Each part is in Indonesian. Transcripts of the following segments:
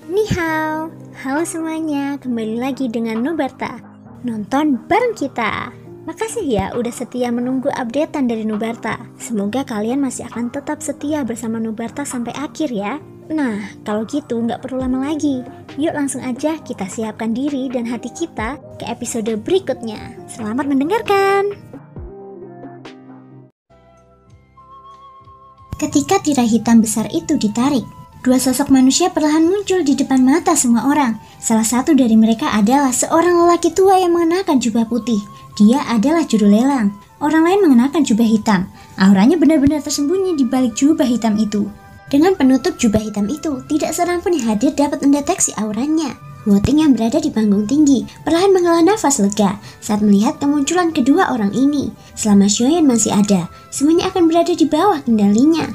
Ni hao, halo semuanya, kembali lagi dengan Nubarta. Nonton bareng kita. Makasih ya udah setia menunggu updatean dari Nubarta. Semoga kalian masih akan tetap setia bersama Nubarta sampai akhir ya. Nah, kalau gitu nggak perlu lama lagi. Yuk langsung aja kita siapkan diri dan hati kita ke episode berikutnya. Selamat mendengarkan. Ketika tirai hitam besar itu ditarik, dua sosok manusia perlahan muncul di depan mata semua orang. Salah satu dari mereka adalah seorang lelaki tua yang mengenakan jubah putih. Dia adalah juru lelang. Orang lain mengenakan jubah hitam. Auranya benar-benar tersembunyi di balik jubah hitam itu. Dengan penutup jubah hitam itu, tidak seorang pun yang hadir dapat mendeteksi auranya. Woting yang berada di panggung tinggi perlahan menghela nafas lega saat melihat kemunculan kedua orang ini. Selama Xiaoyan masih ada, semuanya akan berada di bawah kendalinya.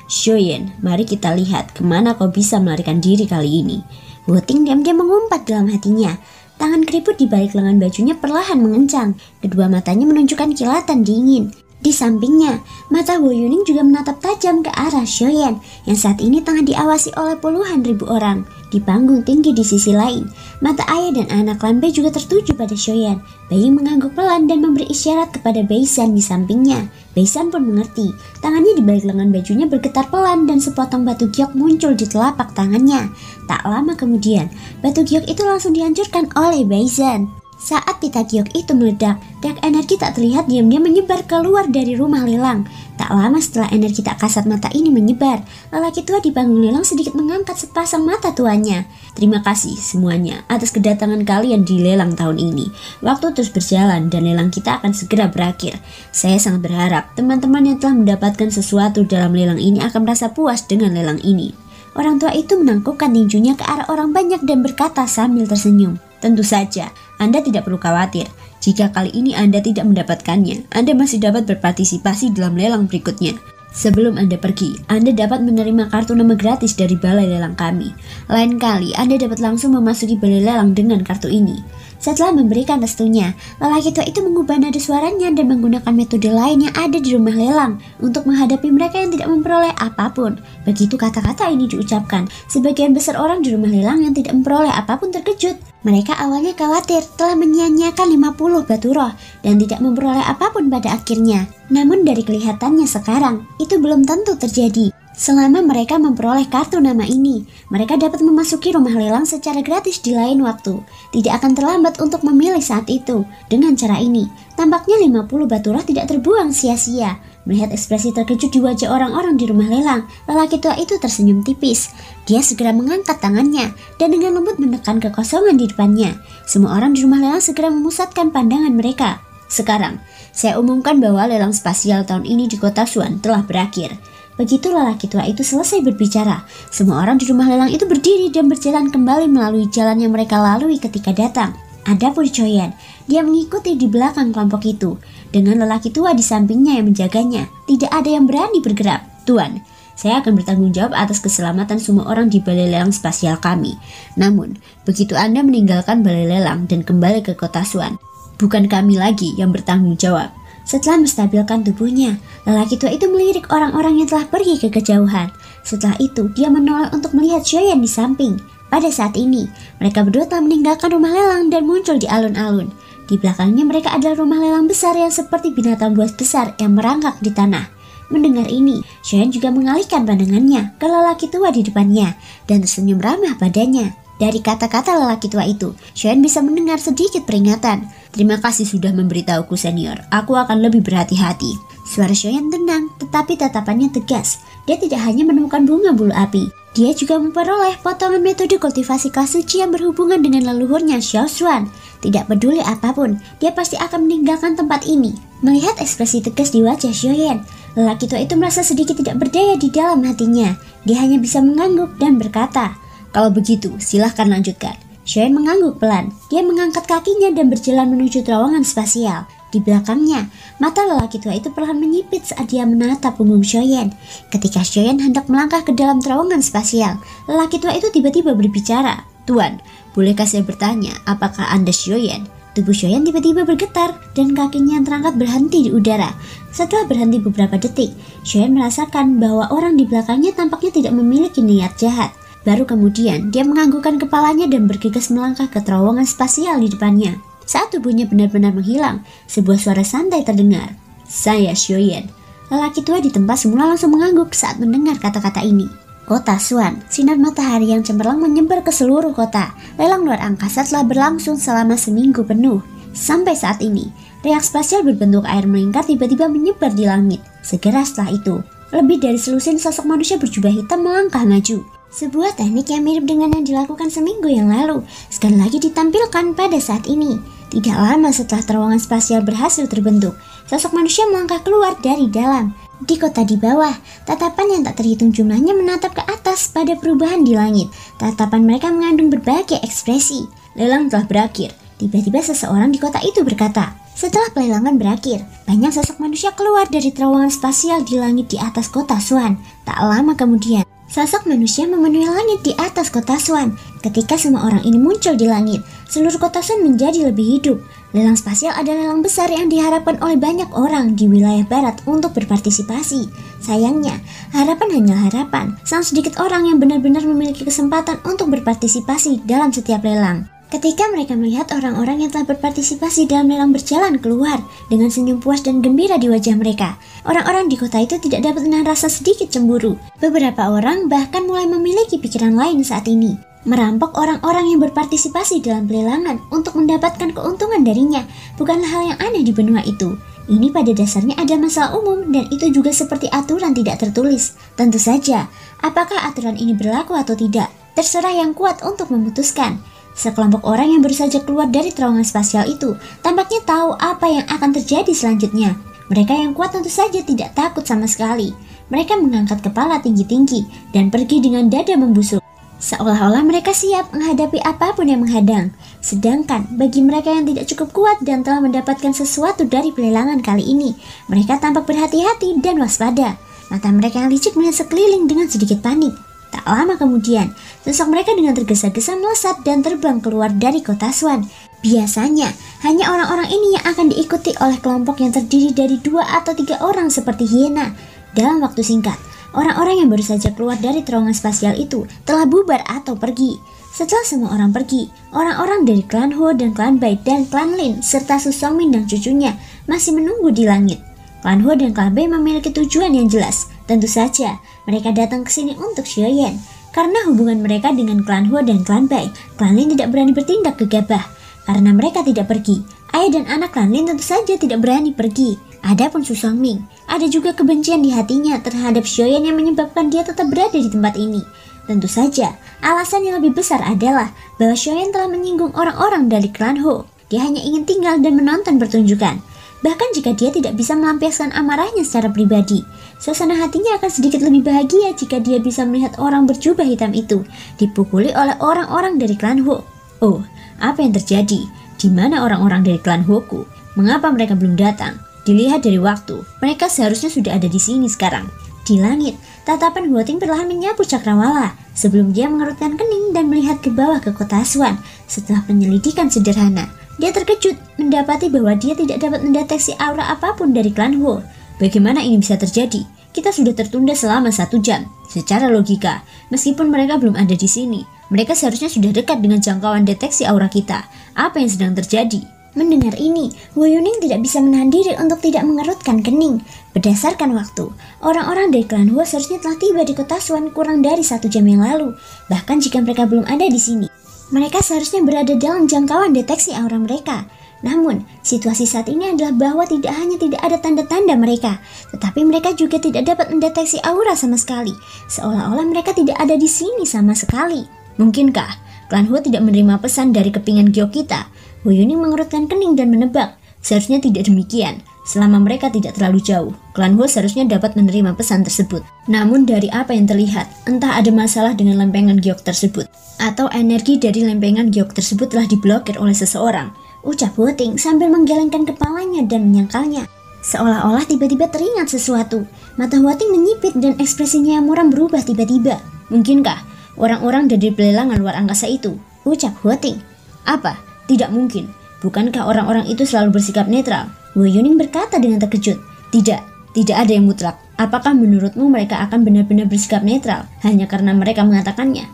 Xiaoyan, mari kita lihat kemana kau bisa melarikan diri kali ini. Woting diam-diam mengumpat dalam hatinya. Tangan keriput di balik lengan bajunya perlahan mengencang. Kedua matanya menunjukkan kilatan dingin. Di sampingnya, mata Wo Yuning juga menatap tajam ke arah Xiaoyan yang saat ini tengah diawasi oleh puluhan ribu orang. Di panggung tinggi di sisi lain, mata ayah dan anak Lanbei juga tertuju pada Xiaoyan. Bayi mengangguk pelan dan memberi isyarat kepada Beisan di sampingnya. Beisan pun mengerti. Tangannya di balik lengan bajunya bergetar pelan dan sepotong batu giok muncul di telapak tangannya. Tak lama kemudian, batu giok itu langsung dihancurkan oleh Beisan. Saat pita giok itu meledak, dark energi tak terlihat diam-diam menyebar keluar dari rumah lelang. Tak lama setelah energi tak kasat mata ini menyebar, lelaki tua di panggung lelang sedikit mengangkat sepasang mata tuanya. Terima kasih semuanya atas kedatangan kalian di lelang tahun ini. Waktu terus berjalan dan lelang kita akan segera berakhir. Saya sangat berharap teman-teman yang telah mendapatkan sesuatu dalam lelang ini akan merasa puas dengan lelang ini. Orang tua itu menangkupkan tinjunya ke arah orang banyak dan berkata sambil tersenyum. Tentu saja, Anda tidak perlu khawatir. Jika kali ini Anda tidak mendapatkannya, Anda masih dapat berpartisipasi dalam lelang berikutnya. Sebelum Anda pergi, Anda dapat menerima kartu nama gratis dari balai lelang kami. Lain kali, Anda dapat langsung memasuki balai lelang dengan kartu ini. Setelah memberikan restunya, lelaki tua itu mengubah nada suaranya dan menggunakan metode lain yang ada di rumah lelang untuk menghadapi mereka yang tidak memperoleh apapun. Begitu kata-kata ini diucapkan, sebagian besar orang di rumah lelang yang tidak memperoleh apapun terkejut. Mereka awalnya khawatir telah menyia-nyiakan 50 batu roh dan tidak memperoleh apapun pada akhirnya. Namun dari kelihatannya sekarang, itu belum tentu terjadi. Selama mereka memperoleh kartu nama ini, mereka dapat memasuki rumah lelang secara gratis di lain waktu. Tidak akan terlambat untuk memilih saat itu. Dengan cara ini, tampaknya 50 batu roh tidak terbuang sia-sia. Melihat ekspresi terkejut di wajah orang-orang di rumah lelang, lelaki tua itu tersenyum tipis. Dia segera mengangkat tangannya dan dengan lembut menekan kekosongan di depannya. Semua orang di rumah lelang segera memusatkan pandangan mereka. Sekarang, saya umumkan bahwa lelang spasial tahun ini di kota Xuan telah berakhir. Begitu lelaki tua itu selesai berbicara, semua orang di rumah lelang itu berdiri dan berjalan kembali melalui jalan yang mereka lalui ketika datang. Adapun Xiaoyan, dia mengikuti di belakang kelompok itu. Dengan lelaki tua di sampingnya yang menjaganya, tidak ada yang berani bergerak. Tuan, saya akan bertanggung jawab atas keselamatan semua orang di balai lelang spasial kami. Namun, begitu Anda meninggalkan balai lelang dan kembali ke kota Xuan, bukan kami lagi yang bertanggung jawab. Setelah menstabilkan tubuhnya, lelaki tua itu melirik orang-orang yang telah pergi ke kejauhan. Setelah itu, dia menoleh untuk melihat Xiaoyan di samping. Pada saat ini, mereka berdua telah meninggalkan rumah lelang dan muncul di alun-alun. Di belakangnya mereka adalah rumah lelang besar yang seperti binatang buas besar yang merangkak di tanah. Mendengar ini, Xiaoyan juga mengalihkan pandangannya ke lelaki tua di depannya dan tersenyum ramah padanya. Dari kata-kata lelaki tua itu, Xiaoyan bisa mendengar sedikit peringatan. Terima kasih sudah memberitahuku senior, aku akan lebih berhati-hati. Suara Xiaoyan tenang, tetapi tatapannya tegas. Dia tidak hanya menemukan bunga bulu api, dia juga memperoleh potongan metode kultivasi kelas suci yang berhubungan dengan leluhurnya Xiao Xuan. Tidak peduli apapun, dia pasti akan meninggalkan tempat ini. Melihat ekspresi tegas di wajah Xiaoyan, lelaki tua itu merasa sedikit tidak berdaya di dalam hatinya. Dia hanya bisa mengangguk dan berkata, "Kalau begitu, silahkan lanjutkan." Xiaoyan mengangguk pelan. Dia mengangkat kakinya dan berjalan menuju terowongan spasial. Di belakangnya, mata lelaki tua itu perlahan menyipit saat dia menatap punggung Xiaoyan. Ketika Xiaoyan hendak melangkah ke dalam terowongan spasial, lelaki tua itu tiba-tiba berbicara. "Tuan, bolehkah saya bertanya, apakah Anda Xiaoyan?" Tubuh Xiaoyan tiba-tiba bergetar dan kakinya yang terangkat berhenti di udara. Setelah berhenti beberapa detik, Xiaoyan merasakan bahwa orang di belakangnya tampaknya tidak memiliki niat jahat. Baru kemudian dia menganggukkan kepalanya dan bergegas melangkah ke terowongan spasial di depannya. Saat tubuhnya benar-benar menghilang, sebuah suara santai terdengar. "Saya Xiaoyan." Lelaki tua di tempat semula langsung mengangguk saat mendengar kata-kata ini. Kota Xuan, sinar matahari yang cemerlang menyebar ke seluruh kota. Lelang luar angkasa telah berlangsung selama seminggu penuh. Sampai saat ini, reak spasial berbentuk air melingkar tiba-tiba menyebar di langit. Segera setelah itu, lebih dari selusin sosok manusia berjubah hitam melangkah maju. Sebuah teknik yang mirip dengan yang dilakukan seminggu yang lalu, sekali lagi ditampilkan pada saat ini. Tidak lama setelah terowongan spasial berhasil terbentuk, sosok manusia melangkah keluar dari dalam. Di kota di bawah, tatapan yang tak terhitung jumlahnya menatap ke atas pada perubahan di langit. Tatapan mereka mengandung berbagai ekspresi. Lelang telah berakhir. Tiba-tiba seseorang di kota itu berkata. Setelah pelelangan berakhir, banyak sosok manusia keluar dari terowongan spasial di langit di atas kota Xuan. Tak lama kemudian, sosok manusia memenuhi langit di atas kota Xuan. Ketika semua orang ini muncul di langit, seluruh kota Xuan menjadi lebih hidup. Lelang spasial adalah lelang besar yang diharapkan oleh banyak orang di wilayah barat untuk berpartisipasi. Sayangnya, harapan hanyalah harapan. Sangat sedikit orang yang benar-benar memiliki kesempatan untuk berpartisipasi dalam setiap lelang. Ketika mereka melihat orang-orang yang telah berpartisipasi dalam lelang berjalan keluar dengan senyum puas dan gembira di wajah mereka, orang-orang di kota itu tidak dapat menahan rasa sedikit cemburu. Beberapa orang bahkan mulai memiliki pikiran lain saat ini. Merampok orang-orang yang berpartisipasi dalam pelelangan untuk mendapatkan keuntungan darinya bukanlah hal yang aneh di benua itu. Ini pada dasarnya ada masalah umum dan itu juga seperti aturan tidak tertulis. Tentu saja, apakah aturan ini berlaku atau tidak, terserah yang kuat untuk memutuskan. Sekelompok orang yang baru saja keluar dari terowongan spasial itu tampaknya tahu apa yang akan terjadi selanjutnya. Mereka yang kuat tentu saja tidak takut sama sekali. Mereka mengangkat kepala tinggi-tinggi dan pergi dengan dada membusuk. Seolah-olah mereka siap menghadapi apapun yang menghadang. Sedangkan bagi mereka yang tidak cukup kuat dan telah mendapatkan sesuatu dari pelelangan kali ini, mereka tampak berhati-hati dan waspada. Mata mereka yang licik melihat sekeliling dengan sedikit panik. Tak lama kemudian, sosok mereka dengan tergesa-gesa melesat dan terbang keluar dari kota Xuan. Biasanya, hanya orang-orang ini yang akan diikuti oleh kelompok yang terdiri dari 2 atau 3 orang seperti hiena. Dalam waktu singkat, orang-orang yang baru saja keluar dari terowongan spasial itu telah bubar atau pergi. Setelah semua orang pergi, orang-orang dari klan Ho dan klan Bai dan klan Lin serta Su Songmin dan cucunya masih menunggu di langit. Klan Ho dan klan Bai memiliki tujuan yang jelas. Tentu saja, mereka datang ke sini untuk Xiaoyan. Karena hubungan mereka dengan klan Ho dan klan Bai, klan Lin tidak berani bertindak gegabah. Karena mereka tidak pergi, ayah dan anak klan Lin tentu saja tidak berani pergi. Adapun Su Songming, ada juga kebencian di hatinya terhadap Xiaoyan yang menyebabkan dia tetap berada di tempat ini. Tentu saja, alasan yang lebih besar adalah bahwa Xiaoyan telah menyinggung orang-orang dari klan Ho. Dia hanya ingin tinggal dan menonton pertunjukan. Bahkan jika dia tidak bisa melampiaskan amarahnya secara pribadi, suasana hatinya akan sedikit lebih bahagia jika dia bisa melihat orang berjubah hitam itu dipukuli oleh orang-orang dari klan Ho. Oh, apa yang terjadi? Di mana orang-orang dari klan Hoku? Mengapa mereka belum datang? Dilihat dari waktu, mereka seharusnya sudah ada di sini sekarang. Di langit, tatapan Huoting perlahan menyapu cakrawala sebelum dia mengerutkan kening dan melihat ke bawah ke kota Xuan. Setelah penyelidikan sederhana, dia terkejut mendapati bahwa dia tidak dapat mendeteksi aura apapun dari klan Ho. Bagaimana ini bisa terjadi? Kita sudah tertunda selama 1 jam. Secara logika, meskipun mereka belum ada di sini, mereka seharusnya sudah dekat dengan jangkauan deteksi aura kita. Apa yang sedang terjadi? Mendengar ini, Wu Yuning tidak bisa menahan diri untuk tidak mengerutkan kening. Berdasarkan waktu, orang-orang dari klan Ho seharusnya telah tiba di kota Xuan kurang dari 1 jam yang lalu. Bahkan jika mereka belum ada di sini, mereka seharusnya berada dalam jangkauan deteksi aura mereka. Namun, situasi saat ini adalah bahwa tidak hanya tidak ada tanda-tanda mereka, tetapi mereka juga tidak dapat mendeteksi aura sama sekali. Seolah-olah mereka tidak ada di sini sama sekali. Mungkinkah klan Ho tidak menerima pesan dari kepingan Gyo kita? Wu Yuning mengerutkan kening dan menebak. Seharusnya tidak demikian. Selama mereka tidak terlalu jauh, klan Ho seharusnya dapat menerima pesan tersebut. Namun dari apa yang terlihat, entah ada masalah dengan lempengan giok tersebut, atau energi dari lempengan giok tersebut telah diblokir oleh seseorang, ucap Huoting sambil menggelengkan kepalanya dan menyangkalnya. Seolah-olah tiba-tiba teringat sesuatu. Mata Huoting menyipit dan ekspresinya yang muram berubah tiba-tiba. Mungkinkah orang-orang dari pelelangan luar angkasa itu? Ucap Huoting. Apa? Tidak mungkin. Bukankah orang-orang itu selalu bersikap netral? Wu Yuning berkata dengan terkejut. Tidak ada yang mutlak. Apakah menurutmu mereka akan benar-benar bersikap netral hanya karena mereka mengatakannya?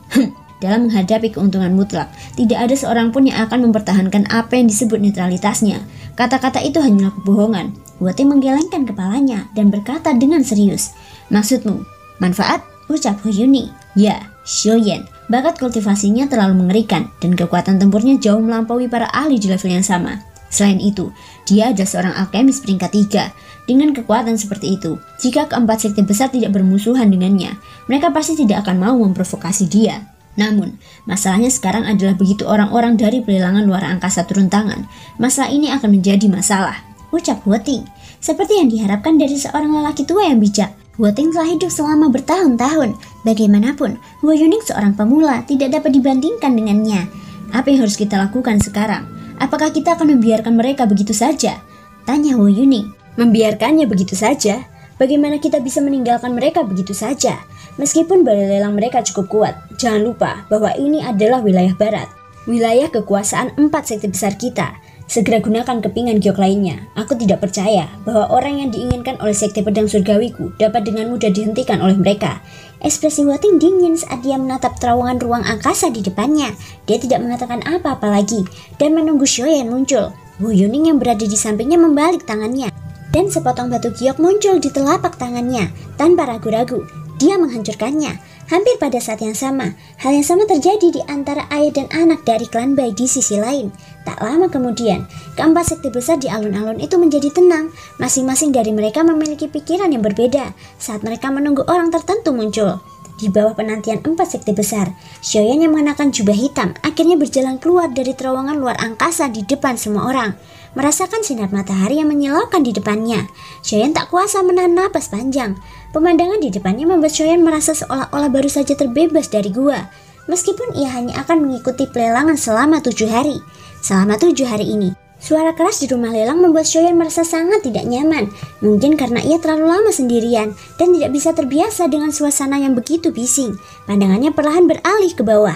Dalam menghadapi keuntungan mutlak, tidak ada seorang pun yang akan mempertahankan apa yang disebut netralitasnya. Kata-kata itu hanyalah kebohongan. Huating menggelengkan kepalanya dan berkata dengan serius, "Maksudmu, manfaat?" ucap Hu Yuning. "Ya, Xiaoyan. Bakat kultivasinya terlalu mengerikan dan kekuatan tempurnya jauh melampaui para ahli di level yang sama. Selain itu, dia adalah seorang alkemis peringkat 3. Dengan kekuatan seperti itu, jika keempat sekte besar tidak bermusuhan dengannya, mereka pasti tidak akan mau memprovokasi dia. Namun, masalahnya sekarang adalah begitu orang-orang dari pelelangan luar angkasa turun tangan, masalah ini akan menjadi masalah," ucap Huating. Seperti yang diharapkan dari seorang lelaki tua yang bijak, Huating telah hidup selama bertahun-tahun. Bagaimanapun, Hu Yuning seorang pemula tidak dapat dibandingkan dengannya. Apa yang harus kita lakukan sekarang? Apakah kita akan membiarkan mereka begitu saja? Tanya Hu Yuning. Membiarkannya begitu saja? Bagaimana kita bisa meninggalkan mereka begitu saja? Meskipun balai lelang mereka cukup kuat, jangan lupa bahwa ini adalah wilayah barat, wilayah kekuasaan 4 sekte besar kita. Segera gunakan kepingan giok lainnya. Aku tidak percaya bahwa orang yang diinginkan oleh sekte pedang surgawiku dapat dengan mudah dihentikan oleh mereka. Ekspresi Huating dingin saat dia menatap terowongan ruang angkasa di depannya. Dia tidak mengatakan apa-apa lagi dan menunggu Xiaoyan muncul. Hu Yuning yang berada di sampingnya membalik tangannya, dan sepotong batu giok muncul di telapak tangannya. Tanpa ragu-ragu, dia menghancurkannya. Hampir pada saat yang sama, hal yang sama terjadi di antara ayah dan anak dari klan Bai di sisi lain. Tak lama kemudian, keempat sekte besar di alun-alun itu menjadi tenang. Masing-masing dari mereka memiliki pikiran yang berbeda saat mereka menunggu orang tertentu muncul. Di bawah penantian 4 sekte besar, Xiaoyan yang mengenakan jubah hitam akhirnya berjalan keluar dari terowongan luar angkasa di depan semua orang. Merasakan sinar matahari yang menyilaukan di depannya, Xiaoyan tak kuasa menahan napas panjang. Pemandangan di depannya membuat Xiaoyan merasa seolah-olah baru saja terbebas dari gua. Meskipun ia hanya akan mengikuti pelelangan selama 7 hari. Selama 7 hari ini, suara keras di rumah lelang membuat Xiaoyan merasa sangat tidak nyaman. Mungkin karena ia terlalu lama sendirian dan tidak bisa terbiasa dengan suasana yang begitu bising. Pandangannya perlahan beralih ke bawah.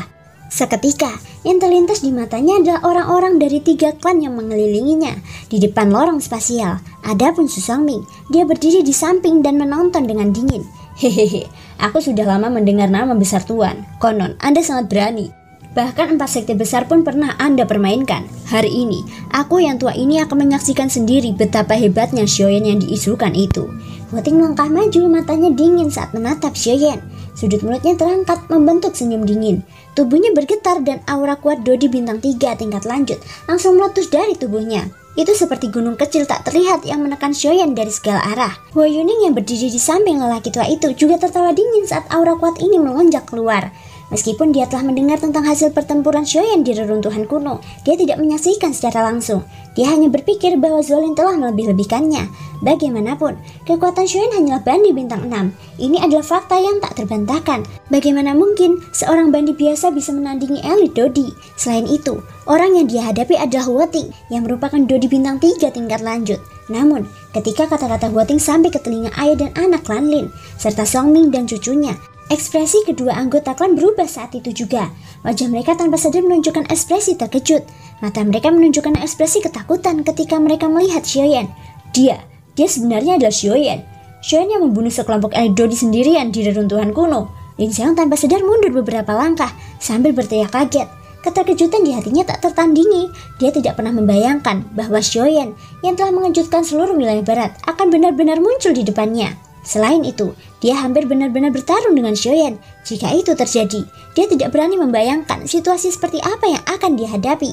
Seketika, yang terlintas di matanya adalah orang-orang dari 3 klan yang mengelilinginya. Di depan lorong spasial, adapun Su Songming, dia berdiri di samping dan menonton dengan dingin. "Hehehe, aku sudah lama mendengar nama besar Tuan. Konon, Anda sangat berani. Bahkan 4 sekte besar pun pernah Anda permainkan. Hari ini, aku yang tua ini akan menyaksikan sendiri betapa hebatnya Xiaoyan yang diisukan itu." Huating melangkah maju, matanya dingin saat menatap Xiaoyan. Sudut mulutnya terangkat membentuk senyum dingin. Tubuhnya bergetar dan aura kuat Dodi bintang 3 tingkat lanjut langsung meletus dari tubuhnya. Itu seperti gunung kecil tak terlihat yang menekan Xiaoyan dari segala arah. Hu Yuning yang berdiri di samping lelaki tua itu juga tertawa dingin saat aura kuat ini melonjak keluar. Meskipun dia telah mendengar tentang hasil pertempuran Xiaoyan di reruntuhan kuno, dia tidak menyaksikan secara langsung. Dia hanya berpikir bahwa Zolin telah melebih-lebihkannya. Bagaimanapun, kekuatan Xiaoyan hanyalah bandi bintang 6. Ini adalah fakta yang tak terbantahkan. Bagaimana mungkin seorang bandi biasa bisa menandingi elit Dodi? Selain itu, orang yang dia hadapi adalah Huating yang merupakan Dodi bintang 3 tingkat lanjut. Namun, ketika kata-kata Huating sampai ke telinga ayah dan anak klan Lin, serta Songming dan cucunya, ekspresi kedua anggota klan berubah saat itu juga. Wajah mereka tanpa sadar menunjukkan ekspresi terkejut. Mata mereka menunjukkan ekspresi ketakutan ketika mereka melihat Xiaoyan. Dia sebenarnya adalah Xiaoyan. Xiaoyan yang membunuh sekelompok elit Dodi sendirian di reruntuhan kuno. Lin Xiang tanpa sadar mundur beberapa langkah sambil berteriak kaget. Keterkejutan di hatinya tak tertandingi. Dia tidak pernah membayangkan bahwa Xiaoyan yang telah mengejutkan seluruh wilayah barat akan benar-benar muncul di depannya. Selain itu, dia hampir benar-benar bertarung dengan Xiaoyan. Jika itu terjadi, dia tidak berani membayangkan situasi seperti apa yang akan dihadapi.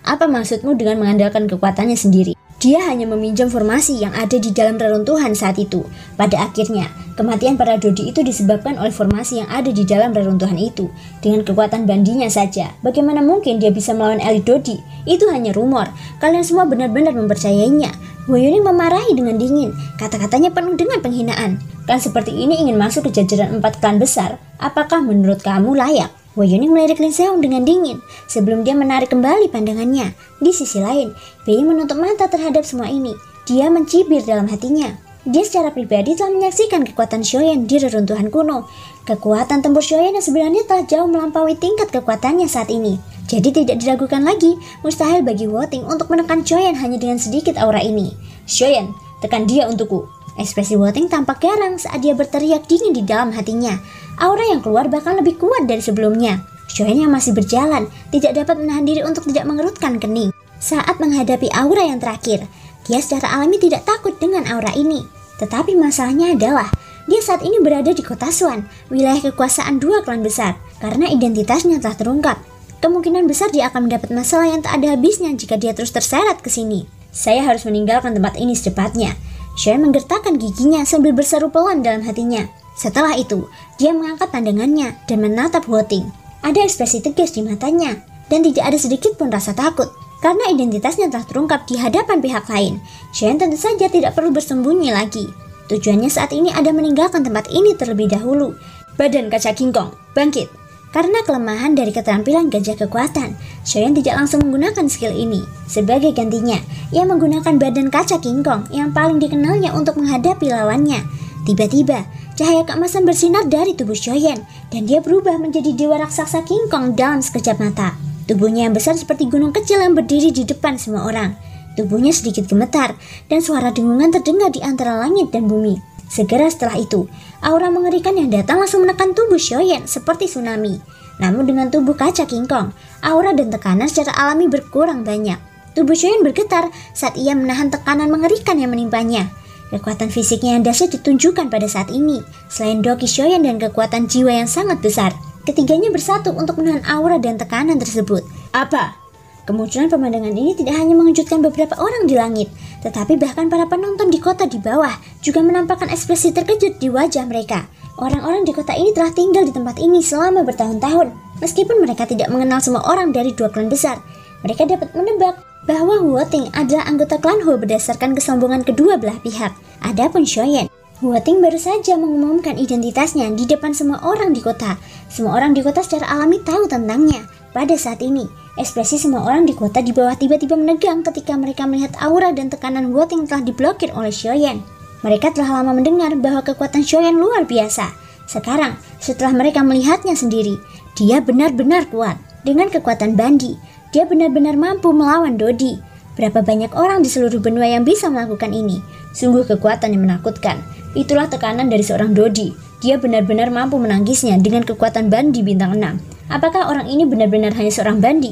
Apa maksudmu dengan mengandalkan kekuatannya sendiri? Dia hanya meminjam formasi yang ada di dalam reruntuhan saat itu. Pada akhirnya, kematian para Dodi itu disebabkan oleh formasi yang ada di dalam reruntuhan itu. Dengan kekuatan bandinya saja, bagaimana mungkin dia bisa melawan elit Dodi? Itu hanya rumor. Kalian semua benar-benar mempercayainya. Hu Yuning memarahi dengan dingin. Kata-katanya penuh dengan penghinaan. Klan seperti ini ingin masuk ke jajaran 4 klan besar. Apakah menurut kamu layak? Hu Yuning melirik Lin Xiang dengan dingin sebelum dia menarik kembali pandangannya. Di sisi lain, Bei menutup mata terhadap semua ini. Dia mencibir dalam hatinya. Dia secara pribadi telah menyaksikan kekuatan Xiaoyan di reruntuhan kuno. Kekuatan tempur Xiaoyan yang sebenarnya telah jauh melampaui tingkat kekuatannya saat ini. Jadi tidak diragukan lagi, mustahil bagi Huating untuk menekan Xiaoyan hanya dengan sedikit aura ini. "Xiaoyan, tekan dia untukku." Ekspresi Woting tampak garang saat dia berteriak dingin di dalam hatinya. Aura yang keluar bahkan lebih kuat dari sebelumnya. Xiaoyan yang masih berjalan tidak dapat menahan diri untuk tidak mengerutkan kening. Saat menghadapi aura yang terakhir, dia secara alami tidak takut dengan aura ini. Tetapi masalahnya adalah dia saat ini berada di kota Xuan, wilayah kekuasaan dua klan besar. Karena identitasnya telah terungkap, kemungkinan besar dia akan mendapat masalah yang tak ada habisnya jika dia terus terseret ke sini. Saya harus meninggalkan tempat ini secepatnya. Xiaoyan menggertakkan giginya sambil berseru pelan dalam hatinya. Setelah itu, dia mengangkat pandangannya dan menatap Woting. Ada ekspresi tegas di matanya, dan tidak ada sedikit pun rasa takut, karena identitasnya telah terungkap di hadapan pihak lain. Xiaoyan tentu saja tidak perlu bersembunyi lagi. Tujuannya saat ini ada meninggalkan tempat ini terlebih dahulu. Badan kaca King Kong, bangkit. Karena kelemahan dari keterampilan gajah kekuatan, Xiaoyan tidak langsung menggunakan skill ini. Sebagai gantinya, ia menggunakan badan kaca King Kong yang paling dikenalnya untuk menghadapi lawannya. Tiba-tiba, cahaya keemasan bersinar dari tubuh Xiaoyan, dan dia berubah menjadi dewa raksasa King Kong dalam sekejap mata. Tubuhnya yang besar seperti gunung kecil yang berdiri di depan semua orang. Tubuhnya sedikit gemetar, dan suara dengungan terdengar di antara langit dan bumi. Segera setelah itu, aura mengerikan yang datang langsung menekan tubuh Xiaoyan seperti tsunami. Namun dengan tubuh kaca King Kong, aura dan tekanan secara alami berkurang banyak. Tubuh Xiaoyan bergetar saat ia menahan tekanan mengerikan yang menimpanya. Kekuatan fisiknya yang dahsyat ditunjukkan pada saat ini. Selain Doqi Xiaoyan dan kekuatan jiwa yang sangat besar, ketiganya bersatu untuk menahan aura dan tekanan tersebut. Apa? Kemunculan pemandangan ini tidak hanya mengejutkan beberapa orang di langit, tetapi bahkan para penonton di kota di bawah juga menampakkan ekspresi terkejut di wajah mereka. Orang-orang di kota ini telah tinggal di tempat ini selama bertahun-tahun. Meskipun mereka tidak mengenal semua orang dari dua klan besar, mereka dapat menebak bahwa Woting adalah anggota klan Ho berdasarkan kesombongan kedua belah pihak. Adapun Xiaoyan, Woting baru saja mengumumkan identitasnya di depan semua orang di kota. Semua orang di kota secara alami tahu tentangnya. Pada saat ini, ekspresi semua orang di kota di bawah tiba-tiba menegang ketika mereka melihat aura dan tekanan Woting telah diblokir oleh Xiaoyan. Mereka telah lama mendengar bahwa kekuatan Xiaoyan luar biasa. Sekarang, setelah mereka melihatnya sendiri, dia benar-benar kuat. Dengan kekuatan Bandi, dia benar-benar mampu melawan Dodi. Berapa banyak orang di seluruh benua yang bisa melakukan ini? Sungguh kekuatan yang menakutkan. Itulah tekanan dari seorang Dodi. Dia benar-benar mampu menangkisnya dengan kekuatan Bandi bintang 6. Apakah orang ini benar-benar hanya seorang Bandi?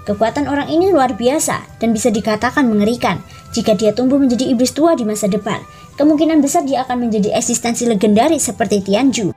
Kekuatan orang ini luar biasa dan bisa dikatakan mengerikan. Jika dia tumbuh menjadi iblis tua di masa depan, kemungkinan besar dia akan menjadi eksistensi legendaris seperti Tianju.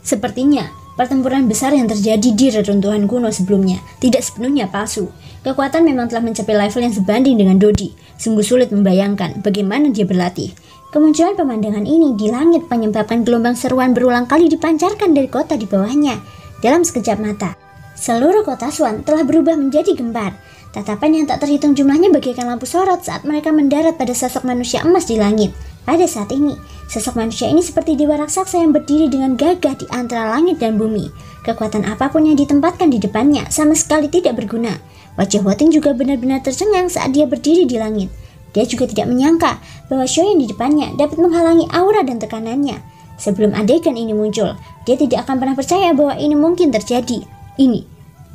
Sepertinya, pertempuran besar yang terjadi di reruntuhan kuno sebelumnya tidak sepenuhnya palsu. Kekuatan memang telah mencapai level yang sebanding dengan Dodi. Sungguh sulit membayangkan bagaimana dia berlatih. Kemunculan pemandangan ini di langit menyebabkan gelombang seruan berulang kali dipancarkan dari kota di bawahnya. Dalam sekejap mata, seluruh kota Xuan telah berubah menjadi gembar. Tatapan yang tak terhitung jumlahnya bagaikan lampu sorot saat mereka mendarat pada sosok manusia emas di langit. Pada saat ini, sosok manusia ini seperti dewa raksasa yang berdiri dengan gagah di antara langit dan bumi. Kekuatan apapun yang ditempatkan di depannya sama sekali tidak berguna. Wajah Woting juga benar-benar tercengang saat dia berdiri di langit. Dia juga tidak menyangka bahwa Xiaoyan di depannya dapat menghalangi aura dan tekanannya. Sebelum adegan ini muncul, dia tidak akan pernah percaya bahwa ini mungkin terjadi. Ini,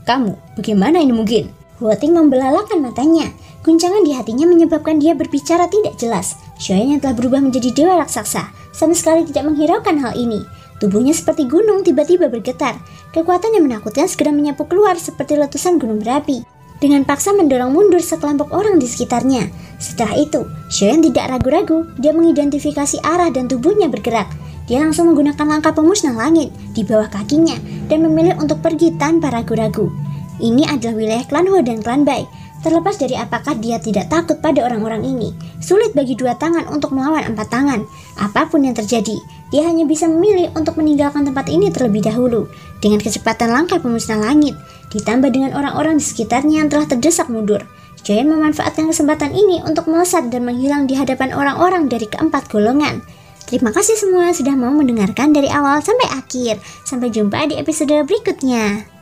kamu, bagaimana ini mungkin? Woting membelalakan matanya. Guncangan di hatinya menyebabkan dia berbicara tidak jelas. Xiaoyan yang telah berubah menjadi dewa raksasa sama sekali tidak menghiraukan hal ini. Tubuhnya seperti gunung tiba-tiba bergetar. Kekuatan yang menakutkan segera menyapu keluar seperti letusan gunung berapi. Dengan paksa mendorong mundur sekelompok orang di sekitarnya. Setelah itu, Xiaoyan tidak ragu-ragu. Dia mengidentifikasi arah dan tubuhnya bergerak. Dia langsung menggunakan langkah pemusnah langit di bawah kakinya dan memilih untuk pergi tanpa ragu-ragu. Ini adalah wilayah klan Ho dan klan Bai. Terlepas dari apakah dia tidak takut pada orang-orang ini, sulit bagi dua tangan untuk melawan empat tangan. Apapun yang terjadi, dia hanya bisa memilih untuk meninggalkan tempat ini terlebih dahulu. Dengan kecepatan langkah pemusnah langit, ditambah dengan orang-orang di sekitarnya yang telah terdesak mundur, Xiaoyan memanfaatkan kesempatan ini untuk melesat dan menghilang di hadapan orang-orang dari keempat golongan. Terima kasih semua sudah mau mendengarkan dari awal sampai akhir. Sampai jumpa di episode berikutnya.